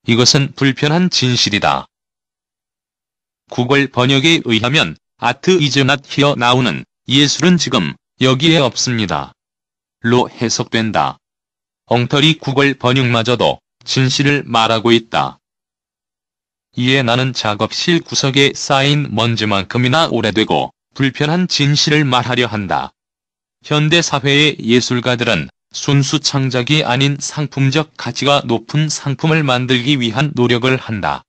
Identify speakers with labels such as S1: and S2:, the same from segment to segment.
S1: 이것은 불편한 진실이다. 구글 번역에 의하면 Art is not here now는 예술은 지금 여기에 없습니다. 로 해석된다. 엉터리 구글 번역마저도 진실을 말하고 있다. 이에 나는 작업실 구석에 쌓인 먼지만큼이나 오래되고 불편한 진실을 말하려 한다. 현대 사회의 예술가들은 순수 창작이 아닌 상품적 가치가 높은 상품을 만들기 위한 노력을 한다.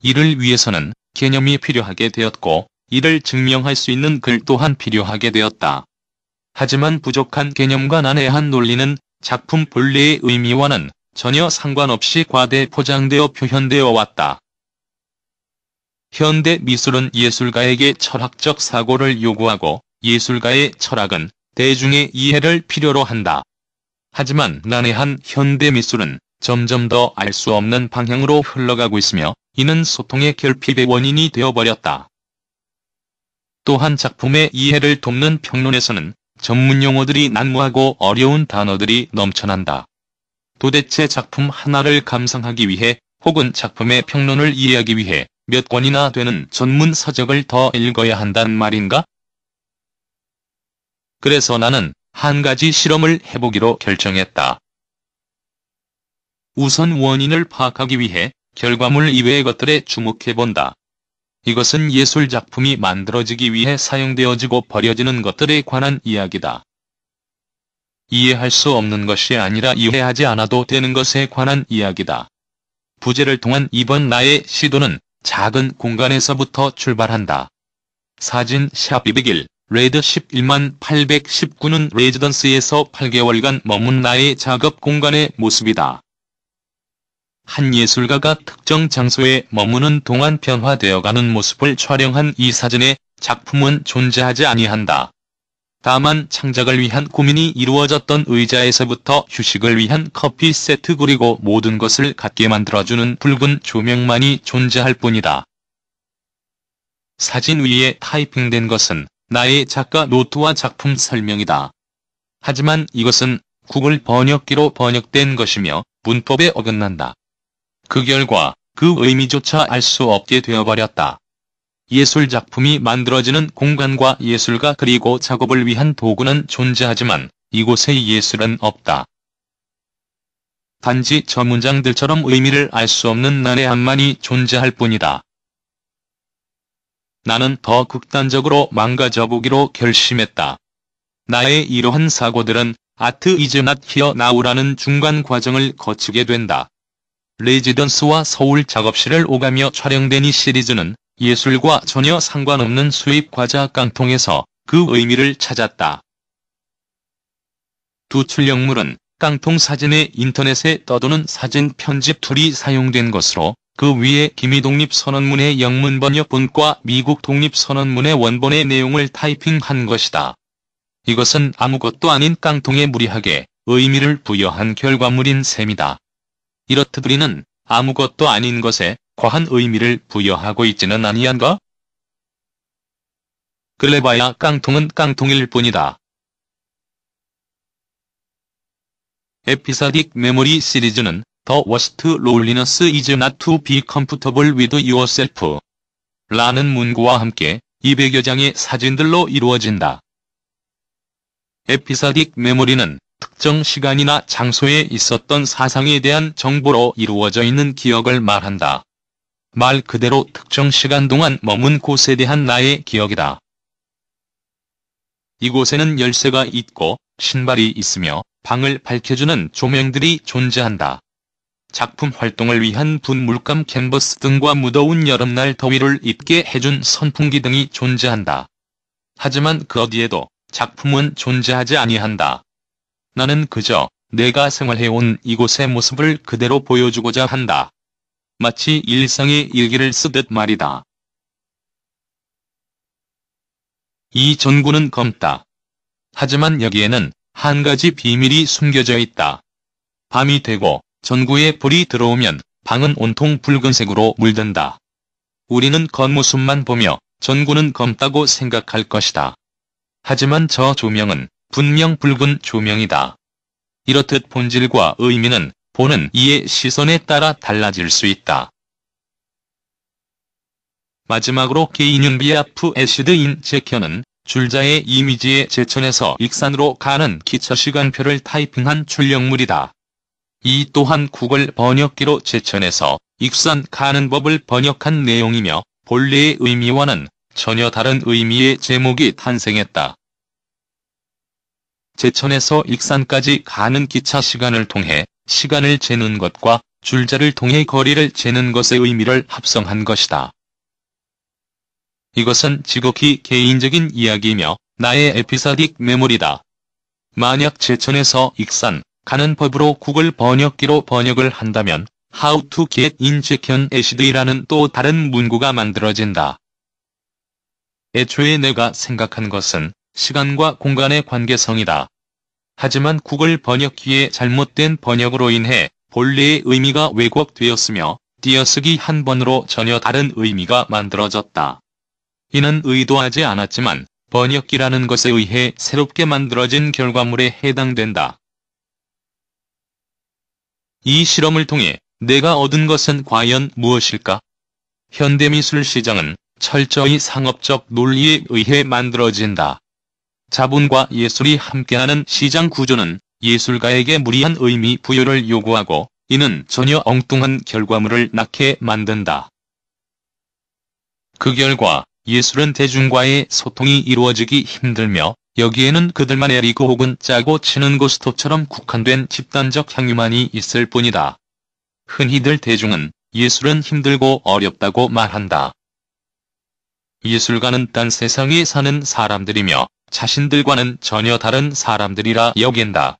S1: 이를 위해서는 개념이 필요하게 되었고 이를 증명할 수 있는 글 또한 필요하게 되었다. 하지만 부족한 개념과 난해한 논리는 작품 본래의 의미와는 전혀 상관없이 과대 포장되어 표현되어 왔다. 현대 미술은 예술가에게 철학적 사고를 요구하고 예술가의 철학은 대중의 이해를 필요로 한다. 하지만 난해한 현대 미술은 점점 더 알 수 없는 방향으로 흘러가고 있으며 이는 소통의 결핍의 원인이 되어버렸다. 또한 작품의 이해를 돕는 평론에서는 전문 용어들이 난무하고 어려운 단어들이 넘쳐난다. 도대체 작품 하나를 감상하기 위해 혹은 작품의 평론을 이해하기 위해 몇 권이나 되는 전문 서적을 더 읽어야 한단 말인가? 그래서 나는 한 가지 실험을 해보기로 결정했다. 우선 원인을 파악하기 위해 결과물 이외의 것들에 주목해본다. 이것은 예술 작품이 만들어지기 위해 사용되어지고 버려지는 것들에 관한 이야기다. 이해할 수 없는 것이 아니라 이해하지 않아도 되는 것에 관한 이야기다. 부제를 통한 이번 나의 시도는 작은 공간에서부터 출발한다. 사진 샵 201, 레드 11819는 레지던스에서 8개월간 머문 나의 작업 공간의 모습이다. 한 예술가가 특정 장소에 머무는 동안 변화되어가는 모습을 촬영한 이 사진에 작품은 존재하지 아니한다. 다만 창작을 위한 고민이 이루어졌던 의자에서부터 휴식을 위한 커피 세트 그리고 모든 것을 갖게 만들어주는 붉은 조명만이 존재할 뿐이다. 사진 위에 타이핑된 것은 나의 작가 노트와 작품 설명이다. 하지만 이것은 구글 번역기로 번역된 것이며 문법에 어긋난다. 그 결과 그 의미조차 알 수 없게 되어버렸다. 예술 작품이 만들어지는 공간과 예술가 그리고 작업을 위한 도구는 존재하지만 이곳에 예술은 없다. 단지 저 문장들처럼 의미를 알 수 없는 난해함만이 존재할 뿐이다. 나는 더 극단적으로 망가져보기로 결심했다. 나의 이러한 사고들은 Art is not here now라는 중간 과정을 거치게 된다. 레지던스와 서울 작업실을 오가며 촬영된 이 시리즈는 예술과 전혀 상관없는 수입 과자 깡통에서 그 의미를 찾았다. 두 출력물은 깡통 사진의 인터넷에 떠도는 사진 편집 툴이 사용된 것으로 그 위에 기미독립선언문의 영문 번역본과 미국 독립선언문의 원본의 내용을 타이핑한 것이다. 이것은 아무것도 아닌 깡통에 무리하게 의미를 부여한 결과물인 셈이다. 이렇듯 우리는 아무것도 아닌 것에 과한 의미를 부여하고 있지는 아니한가? 그래봐야 깡통은 깡통일 뿐이다. 에피소딕 메모리 시리즈는 The worst loneliness is not to be comfortable with yourself 라는 문구와 함께 200여 장의 사진들로 이루어진다. 에피소딕 메모리는 특정 시간이나 장소에 있었던 사상에 대한 정보로 이루어져 있는 기억을 말한다. 말 그대로 특정 시간 동안 머문 곳에 대한 나의 기억이다. 이곳에는 열쇠가 있고 신발이 있으며 방을 밝혀주는 조명들이 존재한다. 작품 활동을 위한 분물감 캔버스 등과 무더운 여름날 더위를 잊게 해준 선풍기 등이 존재한다. 하지만 그 어디에도 작품은 존재하지 아니한다. 나는 그저 내가 생활해온 이곳의 모습을 그대로 보여주고자 한다. 마치 일상의 일기를 쓰듯 말이다. 이 전구는 검다. 하지만 여기에는 한 가지 비밀이 숨겨져 있다. 밤이 되고 전구에 불이 들어오면 방은 온통 붉은색으로 물든다. 우리는 겉모습만 보며 전구는 검다고 생각할 것이다. 하지만 저 조명은 분명 붉은 조명이다. 이렇듯 본질과 의미는 보는 이의 시선에 따라 달라질 수 있다. 마지막으로 개인용 비아프 에시드 인젝션은 줄자의 이미지의 제천에서 익산으로 가는 기차 시간표를 타이핑한 출력물이다. 이 또한 구글 번역기로 제천에서 익산 가는 법을 번역한 내용이며 본래의 의미와는 전혀 다른 의미의 제목이 탄생했다. 제천에서 익산까지 가는 기차 시간을 통해 시간을 재는 것과 줄자를 통해 거리를 재는 것의 의미를 합성한 것이다. 이것은 지극히 개인적인 이야기이며 나의 에피소딕 메모리다. 만약 제천에서 익산 가는 법으로 구글 번역기로 번역을 한다면 How to get injection acid이라는 또 다른 문구가 만들어진다. 애초에 내가 생각한 것은 시간과 공간의 관계성이다. 하지만 구글 번역기의 잘못된 번역으로 인해 본래의 의미가 왜곡되었으며 띄어쓰기 한 번으로 전혀 다른 의미가 만들어졌다. 이는 의도하지 않았지만 번역기라는 것에 의해 새롭게 만들어진 결과물에 해당된다. 이 실험을 통해 내가 얻은 것은 과연 무엇일까? 현대미술 시장은 철저히 상업적 논리에 의해 만들어진다. 자본과 예술이 함께하는 시장 구조는 예술가에게 무리한 의미 부여를 요구하고 이는 전혀 엉뚱한 결과물을 낳게 만든다. 그 결과 예술은 대중과의 소통이 이루어지기 힘들며 여기에는 그들만의 리그 혹은 짜고 치는 고스톱처럼 국한된 집단적 향유만이 있을 뿐이다. 흔히들 대중은 예술은 힘들고 어렵다고 말한다. 예술가는 딴 세상에 사는 사람들이며 자신들과는 전혀 다른 사람들이라 여긴다.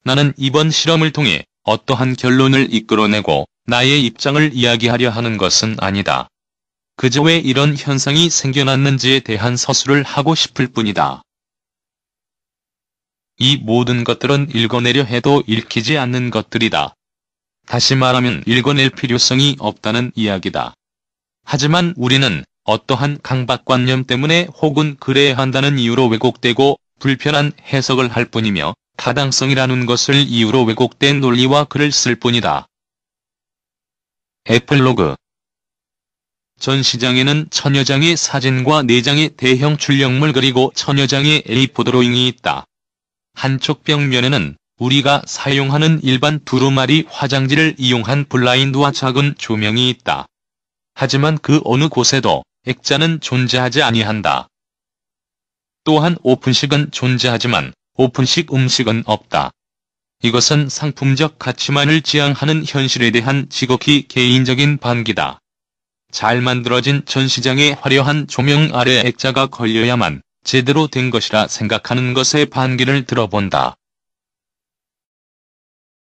S1: 나는 이번 실험을 통해 어떠한 결론을 이끌어내고 나의 입장을 이야기하려 하는 것은 아니다. 그저 왜 이런 현상이 생겨났는지에 대한 서술을 하고 싶을 뿐이다. 이 모든 것들은 읽어내려 해도 읽히지 않는 것들이다. 다시 말하면 읽어낼 필요성이 없다는 이야기다. 하지만 우리는 어떠한 강박관념 때문에 혹은 그래야 한다는 이유로 왜곡되고 불편한 해석을 할 뿐이며 타당성이라는 것을 이유로 왜곡된 논리와 글을 쓸 뿐이다. 에필로그 전시장에는 천여 장의 사진과 4장의 대형 출력물 그리고 천여 장의 A4 드로잉이 있다. 한쪽 벽면에는 우리가 사용하는 일반 두루마리 화장지를 이용한 블라인드와 작은 조명이 있다. 하지만 그 어느 곳에도 액자는 존재하지 아니한다. 또한 오픈식은 존재하지만 오픈식 음식은 없다. 이것은 상품적 가치만을 지향하는 현실에 대한 지극히 개인적인 반기다. 잘 만들어진 전시장의 화려한 조명 아래 액자가 걸려야만 제대로 된 것이라 생각하는 것의 반기를 들어본다.